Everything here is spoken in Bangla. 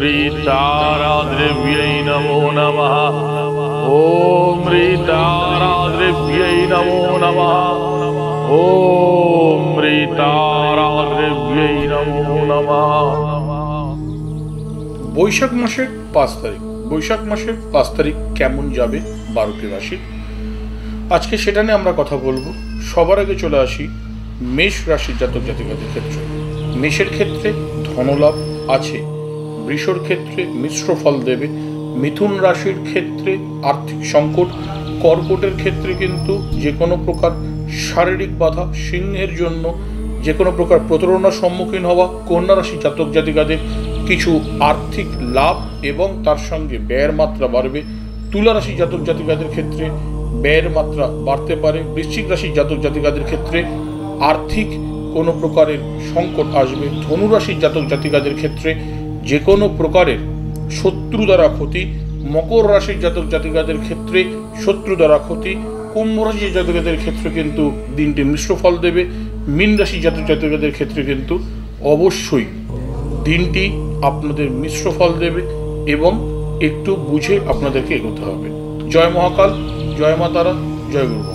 ह्रीं नमो नमः। ॐ ह्रीं नमो नमः। ॐ ह्रीं नमो नमः। বৈশাখ মাসের 5 তারিখ। বৈশাখ মাসের 5 তারিখ কেমন যাবে 12টি রাশি, আজকে সেটা নিয়ে আমরা কথা বলবো। সবার আগে চলে আসি মেষ রাশির জাতক জাতিকাদের ক্ষেত্রে। মেষের ক্ষেত্রে ধনলাভ আছে, বৃষর ক্ষেত্রে মিশ্র ফল দেবে, মিথুন রাশির ক্ষেত্রে আর্থিক সংকট, কর্কটের ক্ষেত্রে কিন্তু যে কোনো প্রকার শারীরিক বাধা, সিংহের জন্য যে কোনো প্রকার প্রতারণার সম্মুখীন হওয়া, কন্যা রাশির জাতক জাতিকাদের কিছু আর্থিক লাভ এবং তার সঙ্গে ব্যয়ের মাত্রা বাড়বে। তুলা রাশির জাতক জাতিকাদের ক্ষেত্রে ব্যয়ের মাত্রা বাড়তে পারে। বৃশ্চিক রাশির জাতক জাতিকাদের ক্ষেত্রে আর্থিক কোনো প্রকারের সংকট আসবে। ধনু রাশির জাতক জাতিকাদের ক্ষেত্রে যে কোনো প্রকারের শত্রু দ্বারা ক্ষতি। মকর রাশির জাতক জাতিকাদের ক্ষেত্রে শত্রু দ্বারা ক্ষতি। কুম্ভ রাশির জাতকাদের ক্ষেত্রে কিন্তু দিনটি মিশ্র ফল দেবে। মীন রাশির জাতক জাতিকাদের ক্ষেত্রে কিন্তু অবশ্যই দিনটি আপনাদের মিশ্র ফল দেবে এবং একটু বুঝে আপনাদেরকে এগোতে হবে। জয় মহাকাল, জয় মা তারা, জয় গুরু।